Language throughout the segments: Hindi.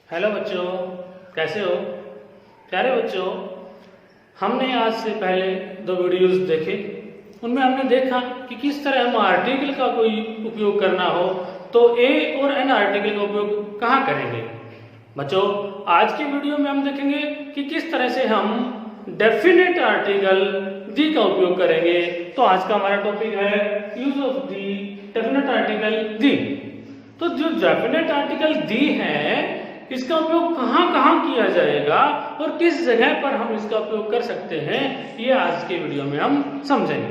हेलो बच्चों, कैसे हो प्यारे बच्चों। हमने आज से पहले 2 वीडियोस देखे। उनमें हमने देखा कि किस तरह हम आर्टिकल का कोई उपयोग करना हो तो ए और एन आर्टिकल का उपयोग कहाँ करेंगे। बच्चों, आज के वीडियो में हम देखेंगे कि किस तरह से हम डेफिनेट आर्टिकल दी का उपयोग करेंगे। तो आज का हमारा टॉपिक है use of the, definite article the. तो जो डेफिनेट आर्टिकल दी है इसका उपयोग कहाँ कहाँ किया जाएगा और किस जगह पर हम इसका उपयोग कर सकते हैं, ये आज के वीडियो में हम समझेंगे।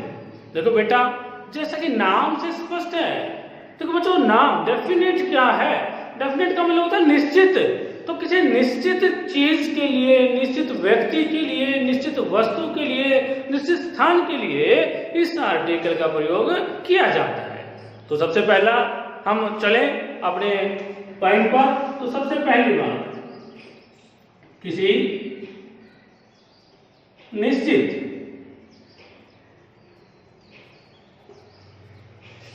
देखो बेटा, जैसा कि नाम से स्पष्ट है। देखो बच्चों, नाम डेफिनेट क्या है? डेफिनेट का मतलब होता है निश्चित। तो किसी निश्चित चीज के लिए, निश्चित व्यक्ति के लिए, निश्चित वस्तु के लिए, निश्चित स्थान के लिए इस आर्टिकल का प्रयोग किया जाता है। तो सबसे पहला हम चले अपने पॉइंट पर। तो सबसे पहली बात, किसी निश्चित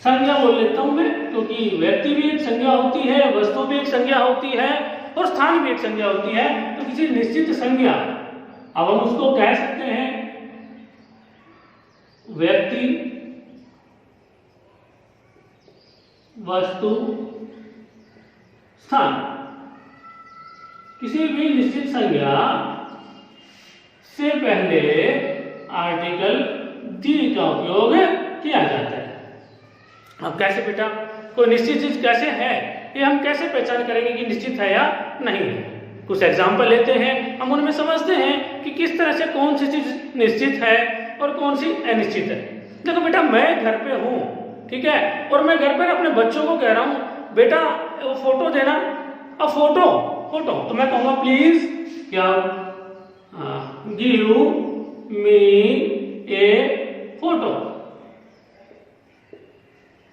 संज्ञा बोल लेता हूं मैं, क्योंकि व्यक्ति भी एक संज्ञा होती है, वस्तु भी एक संज्ञा होती है और स्थान भी एक संज्ञा होती है। तो किसी निश्चित संज्ञा, अब हम उसको कह सकते हैं व्यक्ति, वस्तु, स्थान। किसी भी निश्चित संज्ञा से पहले आर्टिकल दी का उपयोग किया जाता है। अब कैसे बेटा, कोई निश्चित चीज कैसे है, ये हम कैसे पहचान करेंगे कि निश्चित है या नहीं है? कुछ एग्जाम्पल लेते हैं, हम उनमें समझते हैं कि किस तरह से कौन सी चीज निश्चित है और कौन सी अनिश्चित है। देखो बेटा, मैं घर पे हूं, ठीक है, और मैं घर पर अपने बच्चों को कह रहा हूं बेटा वो फोटो देना। अब फोटो तो मैं कहूंगा प्लीज क्या गिव मी ए फोटो।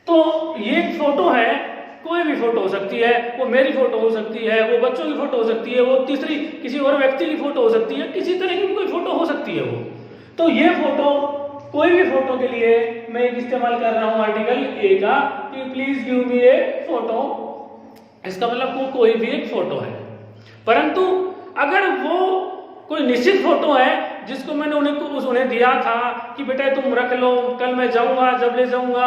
तो ये फोटो है, कोई भी फोटो हो सकती है, वो मेरी फोटो हो सकती है, वो बच्चों की फोटो हो सकती है, वो तीसरी किसी और व्यक्ति की फोटो हो सकती है, किसी तरह की कोई फोटो हो सकती है वो। तो ये फोटो, कोई भी फोटो के लिए मैं एक इस्तेमाल कर रहा हूं आर्टिकल ए का कि please give me A photo. इसका मतलब वो कोई भी एक फोटो है। परंतु अगर वो कोई निश्चित फोटो है जिसको मैंने उन्हें दिया था कि बेटा तुम रख लो, कल मैं जाऊंगा जब ले जाऊंगा,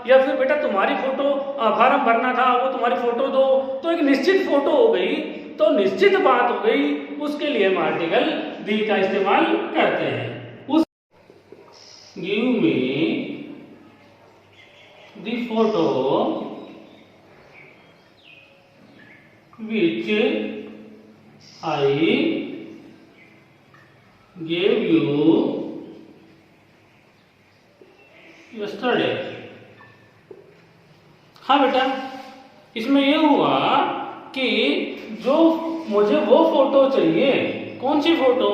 या फिर बेटा तुम्हारी फोटो फॉर्म भरना था वो तुम्हारी फोटो दो, तो एक निश्चित फोटो हो गई। तो निश्चित बात हो गई, उसके लिए हम आर्टिकल दी का इस्तेमाल करते हैं। उस give me the photo which I gave you yesterday। हाँ बेटा, इसमें यह हुआ कि जो मुझे वो फोटो चाहिए, कौन सी फोटो?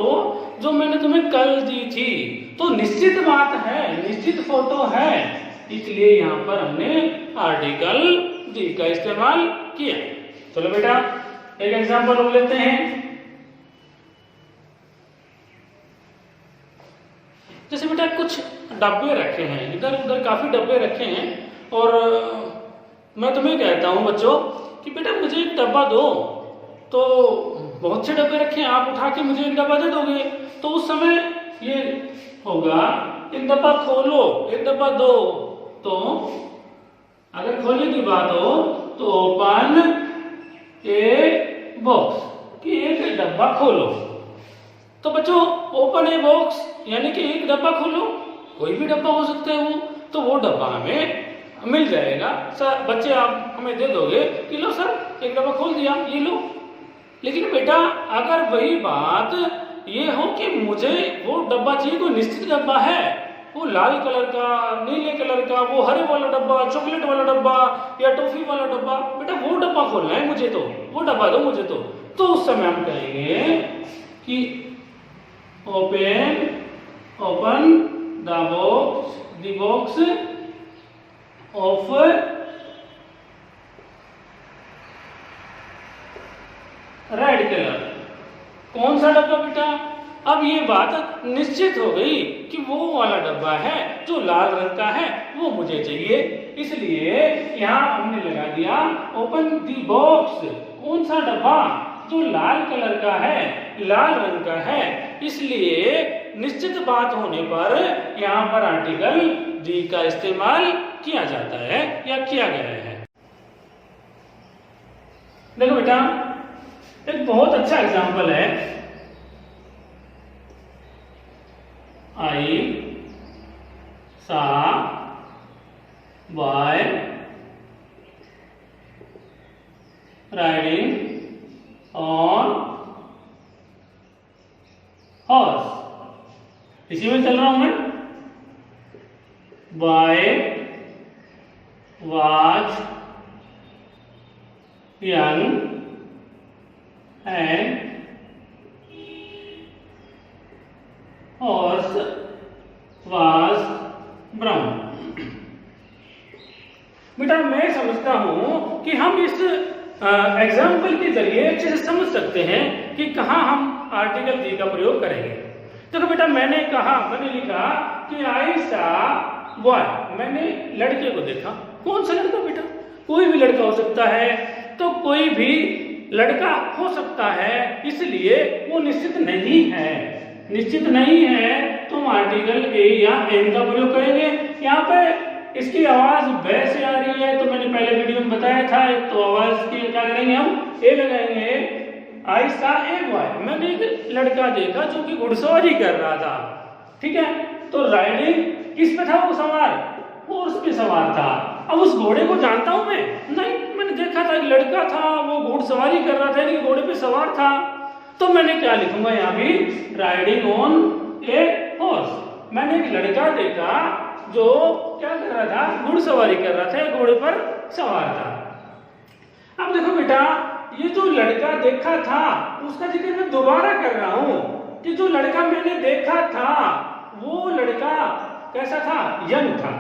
जो मैंने तुम्हें कल दी थी। तो निश्चित बात है, निश्चित फोटो है, इसलिए यहां पर हमने आर्टिकल दी का इस्तेमाल किया। चलो बेटा, एक एग्जांपल और लेते हैं। जैसे बेटा कुछ डब्बे रखे हैं, इधर उधर काफी डब्बे रखे हैं, और मैं तुम्हें कहता हूं बच्चों कि बेटा मुझे एक डब्बा दो। तो बहुत से डब्बे रखे हैं, आप उठा के मुझे एक डब्बा दे दोगे। तो उस समय ये होगा, एक डब्बा खोलो, एक डब्बा दो। तो अगर खोलने की बात हो तो ओपन ए बॉक्स, कि एक डब्बा खोलो। तो बच्चों, ओपन ए बॉक्स यानी कि एक डब्बा खोलो, कोई भी डब्बा हो सकता है वो। तो वो डब्बा हमें मिल जाएगा। सर बच्चे आप हमें दे दोगे कि लो सर एक डब्बा खोल दिया, ये लो। लेकिन बेटा अगर वही बात ये हो कि मुझे वो डब्बा चाहिए, कोई निश्चित डब्बा है, वो लाल कलर का, नीले कलर का, वो हरे वाला डब्बा, चॉकलेट वाला डब्बा या टॉफी वाला डब्बा, बेटा वो डब्बा खोलना है मुझे, तो वो डब्बा दो मुझे। तो उस समय हम कहेंगे कि open the box of red colour. कौन सा डब्बा बेटा? अब ये बात निश्चित हो गई कि वो वाला डब्बा है जो लाल रंग का है, वो मुझे चाहिए। इसलिए यहां हमने लगा दिया ओपन दी बॉक्स। कौन सा डब्बा? जो लाल कलर का है, लाल रंग का है, इसलिए निश्चित बात होने पर यहाँ पर आर्टिकल दी का इस्तेमाल किया जाता है या किया गया है। देखो बेटा, एक बहुत अच्छा एग्जाम्पल है। आई सा बाय राइडिंग ऑन हॉर्स। इसी में चल रहा हूं मैं। Boy was young and horse was brown. बेटा मैं समझता हूं कि हम इस एग्जाम्पल के जरिए अच्छे से समझ सकते हैं कि कहां हम आर्टिकल दी का प्रयोग करेंगे। तो बेटा मैंने लिखा कि आई सा बॉय, मैंने लड़के को देखा। कौन सा लड़का बेटा? कोई भी लड़का हो सकता है। तो कोई भी लड़का हो सकता है, इसलिए वो निश्चित नहीं है। निश्चित नहीं है तो हम आर्टिकल ए या एन का प्रयोग करेंगे। यहाँ पे इसकी आवाज ब से आ रही है, तो मैंने पहले वीडियो में बताया था। तो आवाज की क्या करेंगे हम? ए लगाएंगे। आई सा ए बॉय, मैंने एक लड़का देखा जो कि घुड़सवारी कर रहा था। ठीक है, तो राइडिंग किस पे था वो सवार? हॉर्स पे सवार था। अब उस घोड़े को जानता हूं मैं? नहीं, मैंने देखा था एक लड़का था, वो घुड़सवारी कर रहा था, लेकिन घोड़े पे सवार था। तो मैंने क्या लिखूंगा यहाँ भी? Riding on a horse. मैंने एक लड़का देखा जो क्या कर रहा था? घुड़सवारी कर रहा था, घोड़े पर सवार था। अब देखो बेटा, ये जो लड़का देखा था उसका जिक्र मैं दोबारा कर रहा हूं कि जो लड़का मैंने देखा था वो लड़का कैसा था? यंग था।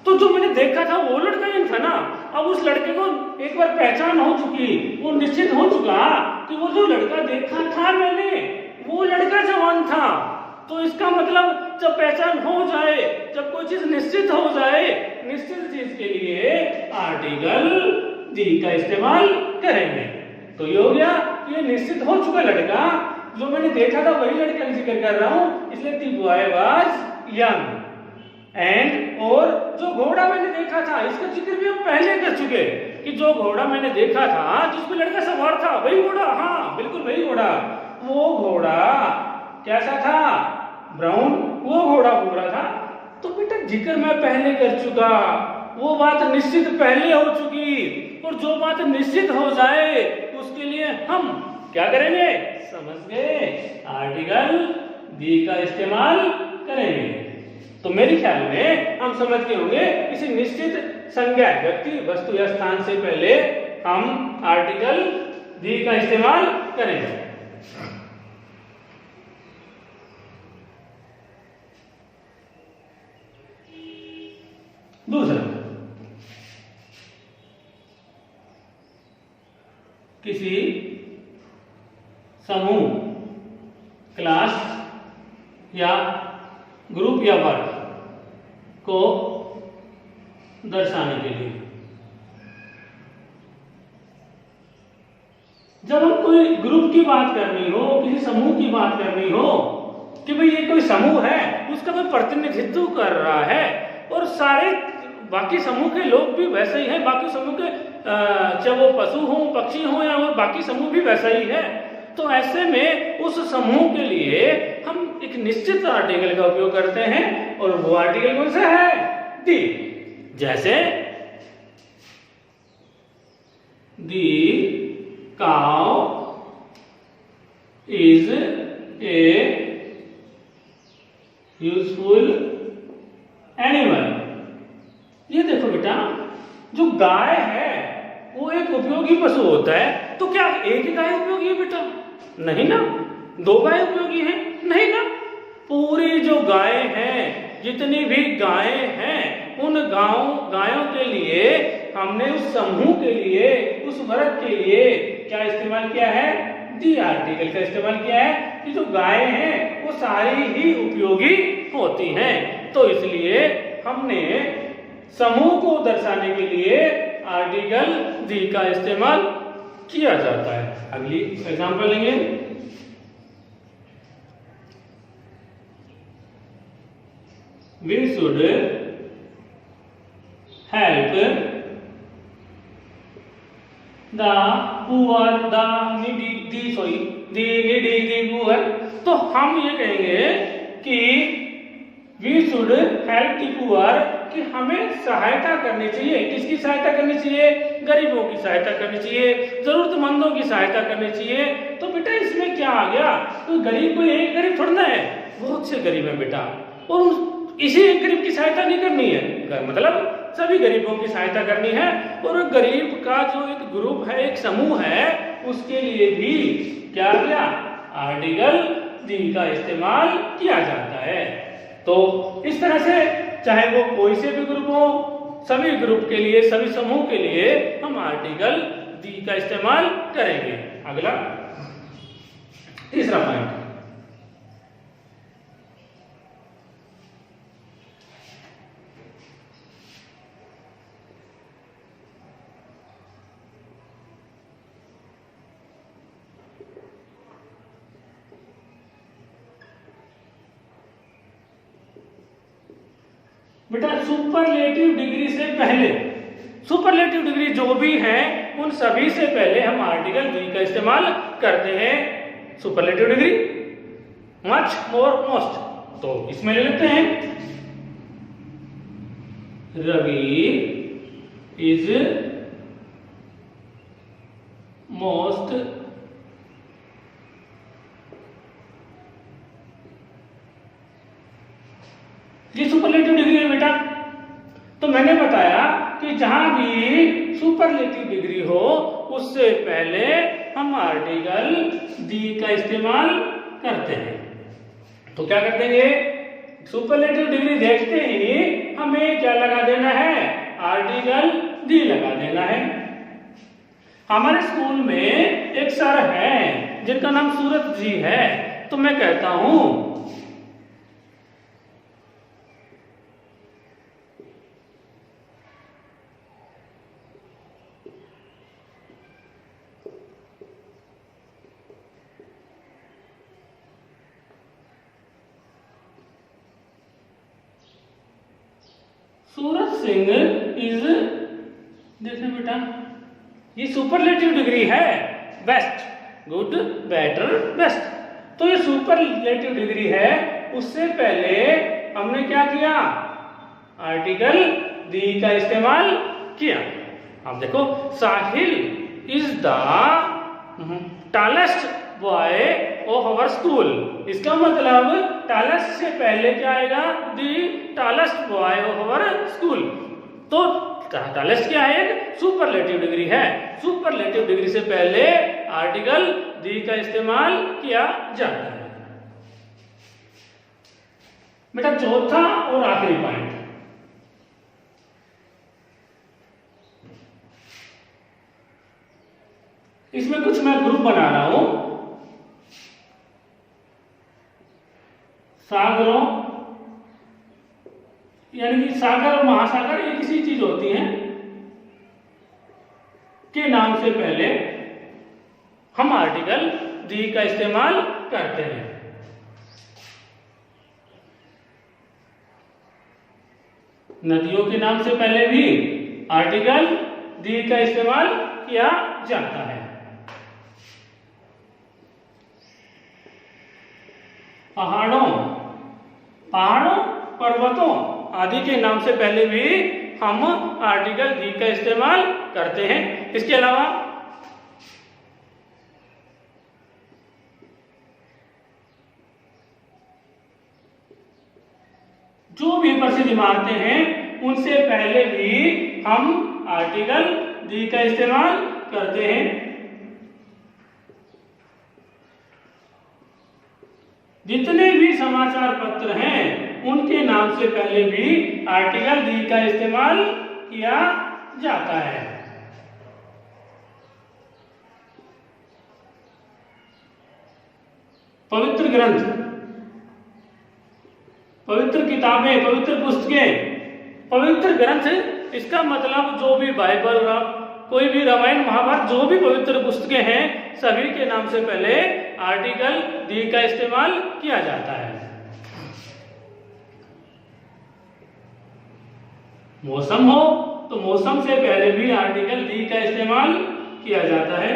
तो जो मैंने देखा था वो लड़का यंग था ना। अब उस लड़के को एक बार पहचान हो चुकी, वो निश्चित हो चुका कि वो जो लड़का देखा था मैंने, वो लड़का जवान था। तो इसका मतलब जब पहचान हो जाए, जब कोई चीज निश्चित हो जाए, निश्चित चीज के लिए आर्टिकल दी का इस्तेमाल करेंगे। तो ये हो गया, ये निश्चित हो चुका लड़का, जो मैंने देखा था वही लड़का का जिक्र कर रहा हूं, इसलिए दी बॉय वाज यंग एंड, और जो घोड़ा मैंने देखा था इसका जिक्र भी हम पहले कर चुके कि जो घोड़ा मैंने देखा था जिसपे लड़का सवार था वही घोड़ा। हाँ बिल्कुल वही घोड़ा। वो घोड़ा कैसा था? ब्राउन। वो घोड़ा भूरा था। तो बेटा जिक्र मैं पहले कर चुका, वो बात निश्चित पहले हो चुकी। और जो बात निश्चित हो जाए उसके लिए हम क्या करेंगे? समझ गए? आर्टिकल दी का इस्तेमाल करेंगे। तो मेरे ख्याल में हम समझ गए होंगे, किसी निश्चित संज्ञा व्यक्ति वस्तु या स्थान से पहले हम आर्टिकल दी का इस्तेमाल करेंगे। दूसरा, किसी समूह, क्लास या ग्रुप या वर्ग को दर्शाने के लिए जब हम कोई ग्रुप की बात करनी हो, किसी समूह की बात करनी हो कि भाई ये कोई समूह है, उसका कोई प्रतिनिधित्व कर रहा है और सारे बाकी समूह के लोग भी वैसे ही हैं, बाकी समूह के चाहे वो पशु हो, पक्षी हो या वो बाकी समूह भी वैसा ही है, तो ऐसे में उस समूह के लिए हम एक निश्चित आर्टिकल का उपयोग करते हैं। और वो आर्टिकल कौन सा है? दी। जैसे the cow is a useful animal. ये देखो बेटा, जो गाय है वो एक उपयोगी पशु होता है। तो क्या एक गाय उपयोगी है बेटा? नहीं ना। दो गाय उपयोगी है? नहीं ना। पूरी जो गाय हैं, जितनी भी गायें हैं, उन गायों के लिए हमने उस समूह के लिए, उस वर्ग के लिए क्या इस्तेमाल किया है? दी आर्टिकल का इस्तेमाल किया है कि जो गायें हैं वो सारी ही उपयोगी होती हैं। तो इसलिए हमने समूह को दर्शाने के लिए आर्टिकल दी का इस्तेमाल किया जाता है। अगली एग्जांपल लेंगे, we should help the poor, the needy, the poor. तो हम ये कहेंगे कि we should help the poor, कि हमें सहायता करनी चाहिए। किसकी सहायता करनी चाहिए? गरीबों की सहायता करनी चाहिए, जरूरतमंदों की सहायता करनी चाहिए। तो बेटा इसमें क्या आ गया? तो गरीब कोई एक गरीब थोड़ा ना है, बहुत से गरीब है बेटा, और इसी एक गरीब की सहायता नहीं करनी है, मतलब सभी गरीबों की सहायता करनी है। और गरीब का जो एक ग्रुप है, एक समूह है, उसके लिए भी क्या किया? आर्टिकल दी का इस्तेमाल किया जाता है। तो इस तरह से चाहे वो कोई से भी ग्रुप हो, सभी ग्रुप के लिए, सभी समूह के लिए हम आर्टिकल दी का इस्तेमाल करेंगे। अगला तीसरा पॉइंट, बेटा सुपरलेटिव डिग्री से पहले, सुपरलेटिव डिग्री जो भी है उन सभी से पहले हम आर्टिकल दी का इस्तेमाल करते हैं। सुपरलेटिव डिग्री, मच, मोर, मोस्ट। तो इसमें ले लेते हैं, रवि इज मोस्ट ये सुपरलेटिव डिग्री है बेटा। तो मैंने बताया कि जहां भी सुपरलेटिव डिग्री हो उससे पहले हम आर्टिकल दी का इस्तेमाल करते हैं। तो क्या करते हैं? सुपरलेटिव डिग्री देखते ही हमें क्या लगा देना है? आर्टिकल दी लगा देना है। हमारे स्कूल में एक सर है जिनका नाम सूरत जी है, तो मैं कहता हूं सूरज सिंह इज, देखिए बेटा ये सुपरलेटिव डिग्री है, बेस्ट, गुड, बेटर, बेस्ट। तो ये सुपरलेटिव डिग्री है, उससे पहले हमने क्या किया? आर्टिकल दी का इस्तेमाल किया। अब देखो, Sahil is the tallest boy of our school. इसका मतलब टॉलेस्ट से पहले क्या आएगा? The tallest boy of our school. तो टॉलेस्ट क्या है? एक सुपरलेटिव डिग्री है। सुपरलेटिव डिग्री से पहले आर्टिकल दी का इस्तेमाल किया जाता है। बेटा चौथा और आखिरी पॉइंट, इसमें कुछ मैं ग्रुप बना रहा हूं। सागरों, यानी कि सागर और महासागर ये किसी चीज होती हैं के नाम से पहले हम आर्टिकल दी का इस्तेमाल करते हैं। नदियों के नाम से पहले भी आर्टिकल दी का इस्तेमाल किया जाता है। पहाड़ों, पर्वतों आदि के नाम से पहले भी हम आर्टिकल दी का इस्तेमाल करते हैं। इसके अलावा जो भी प्रसिद्ध इमारतें हैं उनसे पहले भी हम आर्टिकल दी का इस्तेमाल करते हैं। जितने भी समाचार पत्र हैं उनके नाम से पहले भी आर्टिकल दी का इस्तेमाल किया जाता है। पवित्र ग्रंथ, पवित्र किताबें, पवित्र पुस्तकें, पवित्र ग्रंथ, इसका मतलब जो भी बाइबल कोई भी रामायण महाभारत जो भी पवित्र पुस्तकें हैं सभी के नाम से पहले आर्टिकल दी का इस्तेमाल किया जाता है। मौसम हो तो मौसम से पहले भी आर्टिकल दी का इस्तेमाल किया जाता है।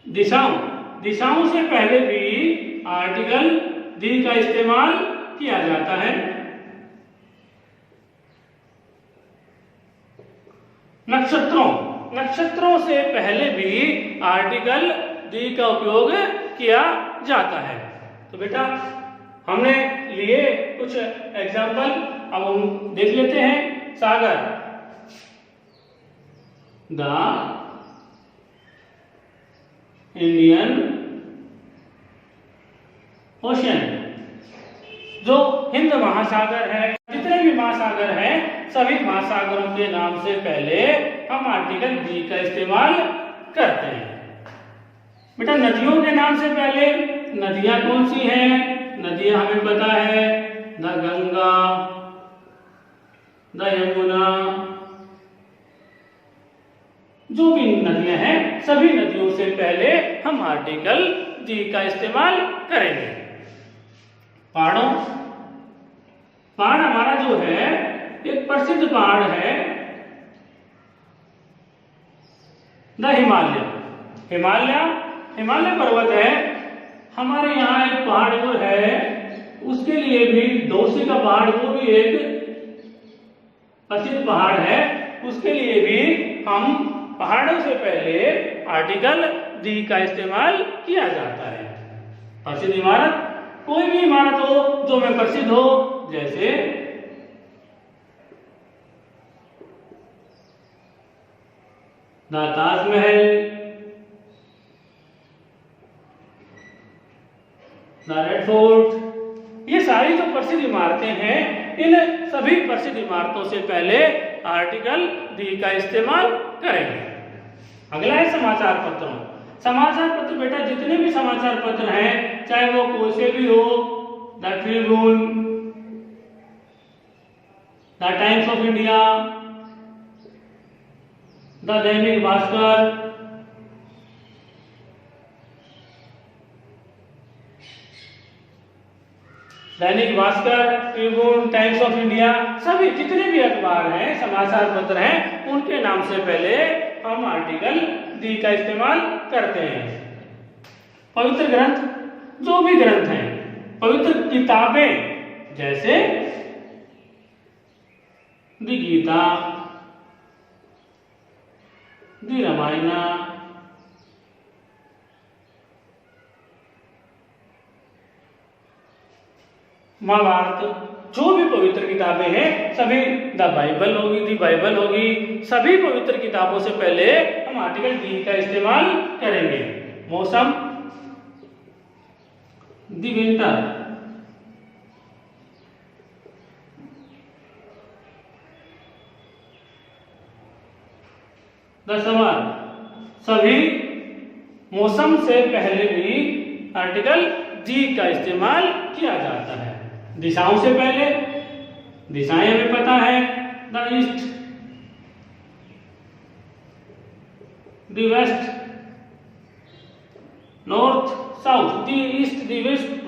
दिशाओं से पहले भी आर्टिकल दी का इस्तेमाल किया जाता है। नक्षत्रों से पहले भी आर्टिकल दी का उपयोग किया जाता है। तो बेटा हमने लिए कुछ एग्जाम्पल, अब हम देख लेते हैं। सागर, द इंडियन ओशन, जो हिंद महासागर है, जितने भी महासागर हैं सभी महासागरों के नाम से पहले हम आर्टिकल दी का इस्तेमाल करते हैं। बेटा नदियों के नाम से पहले नदियां कौन सी हैं? नदियां हमें पता है, द गंगा, द यमुना, जो भी नदियां हैं सभी नदियों से पहले हम आर्टिकल दी का इस्तेमाल करेंगे। पहाड़ हमारा जो है एक प्रसिद्ध पहाड़ है द हिमालय पर्वत है। हमारे यहाँ एक पहाड़ जो है उसके लिए भी डोसी का पहाड़, वो भी एक प्रसिद्ध पहाड़ है, उसके लिए भी हम पहाड़ों से पहले आर्टिकल दी का इस्तेमाल किया जाता है। प्रसिद्ध इमारत, कोई भी इमारत हो जो में प्रसिद्ध हो, जैसे the Taj Mahal, the red fort, ये सारी जो प्रसिद्ध इमारतें हैं इन सभी प्रसिद्ध इमारतों से पहले आर्टिकल दी का इस्तेमाल करेंगे। अगला है समाचार पत्रों। समाचार पत्र बेटा जितने भी समाचार पत्र हैं चाहे वो कोई से भी हो, the Tribune, the Times of India, the Dainik Bhaskar, Tribune, Times of India, सभी जितने भी अखबार हैं समाचार पत्र हैं उनके नाम से पहले हम आर्टिकल दी का इस्तेमाल करते हैं। पवित्र ग्रंथ, जो भी ग्रंथ हैं, पवित्र किताबें जैसे द गीता, द रामायण, महाभारत, जो भी पवित्र किताबें हैं सभी, द बाइबल होगी, सभी पवित्र किताबों से पहले हम आर्टिकल दी का इस्तेमाल करेंगे। मौसम, द विंटर, द समर, सभी मौसम से पहले भी आर्टिकल दी का इस्तेमाल किया जाता है। दिशाओं से पहले, दिशाएं हमें पता है, the east, the west, north, south, the east, the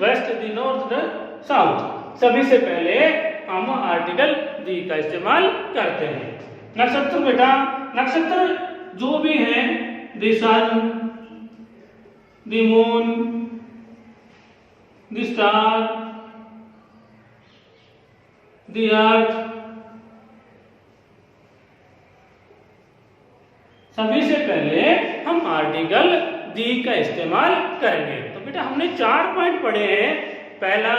west, the north, the south, सभी से पहले हम आर्टिकल दी का इस्तेमाल करते हैं। नक्षत्र बेटा, नक्षत्र जो भी हैं, the sun, the moon, the star, the earth, सभी से पहले हम आर्टिकल दी का इस्तेमाल करेंगे। तो बेटा हमने 4 पॉइंट पढ़े हैं। पहला,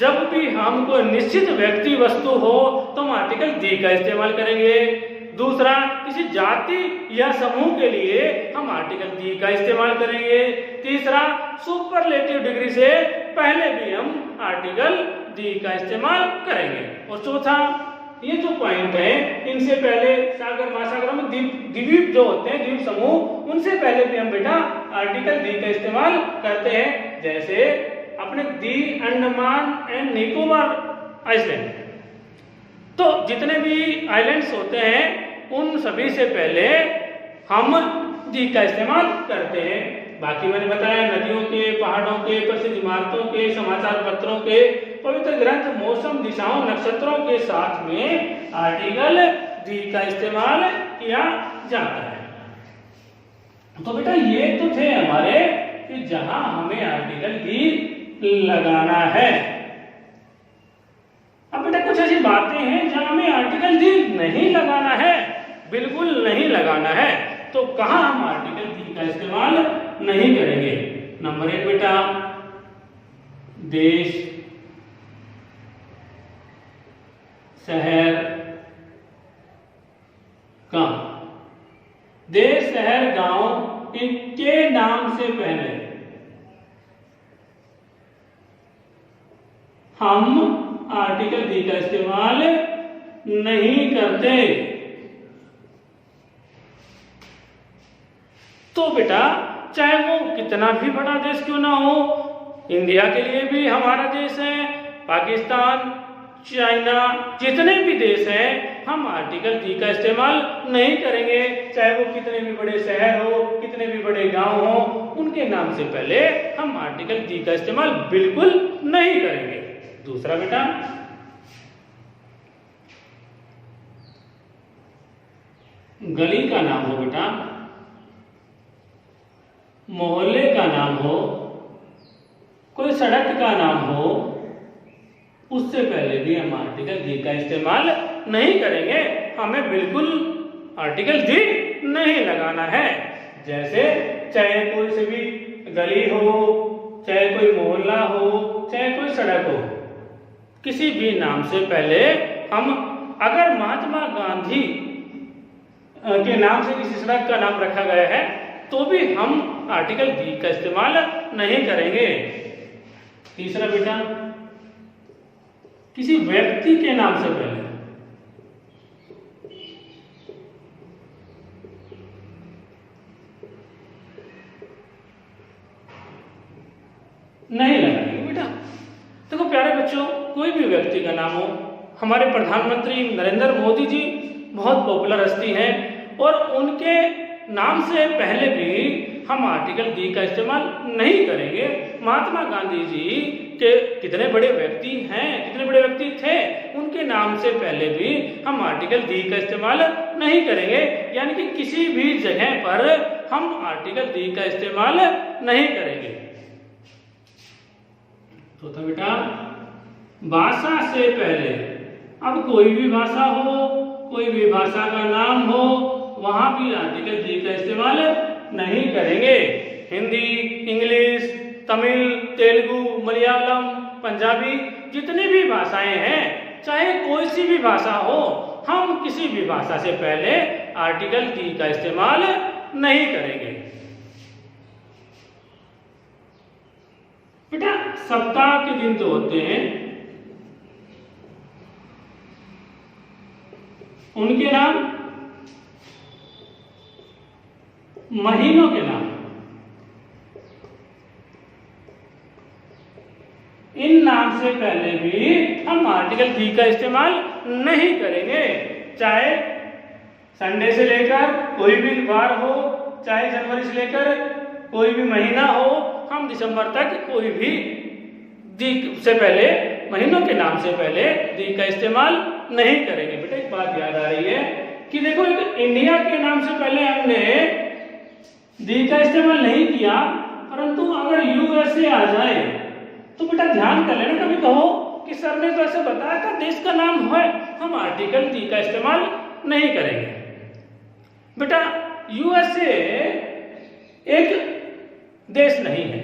जब भी हम कोई निश्चित व्यक्ति वस्तु हो तो हम आर्टिकल दी का इस्तेमाल करेंगे। दूसरा, किसी जाति या समूह के लिए हम आर्टिकल दी का इस्तेमाल करेंगे। तीसरा, सुपरलेटिव डिग्री से पहले भी हम आर्टिकल दी का इस्तेमाल करेंगे। और चौथा, ये जो पॉइंट है इनसे पहले सागर महासागरों में द्वीप जो होते हैं, द्वीप समूह, उनसे पहले भी हम बेटा आर्टिकल दी का इस्तेमाल करते हैं। जैसे अपने दी अंडमान एंड निकोबार आइलैंड, तो जितने भी आइलैंड्स होते हैं उन सभी से पहले हम दी का इस्तेमाल करते हैं। बाकी मैंने बताया नदियों के, पहाड़ों के, प्रसिद्ध इमारतों के, समाचार पत्रों के, पवित्र ग्रंथ, मौसम, दिशाओं, नक्षत्रों के साथ में आर्टिकल दी का इस्तेमाल किया जाता है। तो बेटा ये तो थे हमारे कि जहां हमें आर्टिकल दी लगाना है। अब बेटा कुछ ऐसी बातें हैं जहां हमें आर्टिकल दी नहीं लगाना है, बिल्कुल नहीं लगाना है। तो कहां हम आर्टिकल दी का इस्तेमाल नहीं करेंगे? नंबर 1 बेटा, देश, शहर, गांव। देश, शहर, गांव इनके नाम से पहले हम आर्टिकल दी का इस्तेमाल नहीं करते। तो बेटा चाहे वो कितना भी बड़ा देश क्यों ना हो, इंडिया के लिए भी हमारा देश है, पाकिस्तान, चाइना, जितने भी देश हैं हम आर्टिकल दी का इस्तेमाल नहीं करेंगे। चाहे वो कितने भी बड़े शहर हो, कितने भी बड़े गांव हो, उनके नाम से पहले हम आर्टिकल दी का इस्तेमाल बिल्कुल नहीं करेंगे। दूसरा बेटा, गली का नाम हो बेटा, मोहल्ले का नाम हो, कोई सड़क का नाम हो, उससे पहले भी हम आर्टिकल दी का इस्तेमाल नहीं करेंगे। हमें बिल्कुल आर्टिकल दी नहीं लगाना है। जैसे चाहे कोई से भी गली हो, चाहे कोई मोहल्ला हो, चाहे कोई सड़क हो, किसी भी नाम से पहले हम, अगर महात्मा गांधी के नाम से किसी सड़क का नाम रखा गया है तो भी हम आर्टिकल दी का इस्तेमाल नहीं करेंगे। तीसरा बेटा, किसी व्यक्ति के नाम से पहले नहीं लगाएंगे बेटा। देखो प्यारे बच्चों, कोई भी व्यक्ति का नाम हो, हमारे प्रधानमंत्री नरेंद्र मोदी जी बहुत पॉपुलर हस्ती हैं और उनके नाम से पहले भी हम आर्टिकल दी का इस्तेमाल नहीं करेंगे। महात्मा गांधी जी के कितने बड़े व्यक्ति हैं, कितने बड़े व्यक्ति थे, उनके नाम से पहले भी हम आर्टिकल दी का इस्तेमाल नहीं करेंगे। यानी कि किसी भी जगह पर हम आर्टिकल दी का इस्तेमाल नहीं करेंगे। तो बेटा, भाषा से पहले, अब कोई भी भाषा हो, कोई भी भाषा का नाम हो, वहां भी आर्टिकल दी का इस्तेमाल नहीं करेंगे। हिंदी, इंग्लिश, तमिल, तेलुगु, मलयालम, पंजाबी, जितनी भी भाषाएं हैं, चाहे कोई सी भी भाषा हो, हम किसी भी भाषा से पहले आर्टिकल दी का इस्तेमाल नहीं करेंगे। बेटा, सप्ताह के दिन तो होते हैं, उनके नाम, महीनों के नाम, इन नाम से पहले भी हम आर्टिकल दी का इस्तेमाल नहीं करेंगे। चाहे संडे से लेकर कोई भी वार हो, चाहे जनवरी से लेकर कोई भी महीना हो, हम दिसंबर तक कोई भी दी से पहले, महीनों के नाम से पहले दी का इस्तेमाल नहीं करेंगे। बेटा एक बात याद आ रही है कि देखो, एक इंडिया के नाम से पहले हमने दी का इस्तेमाल नहीं किया, परंतु अगर यूएसए आ जाए तो बेटा ध्यान कर लेना, कभी कहो कि सर ने तो ऐसे बताया था देश का नाम है, हम आर्टिकल दी का इस्तेमाल नहीं करेंगे। बेटा यूएसए एक देश नहीं है।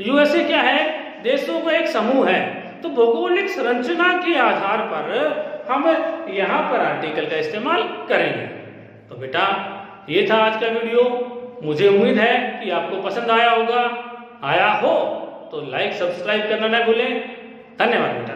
यूएसए क्या है? देशों का एक समूह है। तो भौगोलिक संरचना के आधार पर हम यहां पर आर्टिकल का इस्तेमाल करेंगे। तो बेटा ये था आज का वीडियो। मुझे उम्मीद है कि आपको पसंद आया होगा। आया हो तो लाइक सब्सक्राइब करना न भूलें। धन्यवाद बेटा।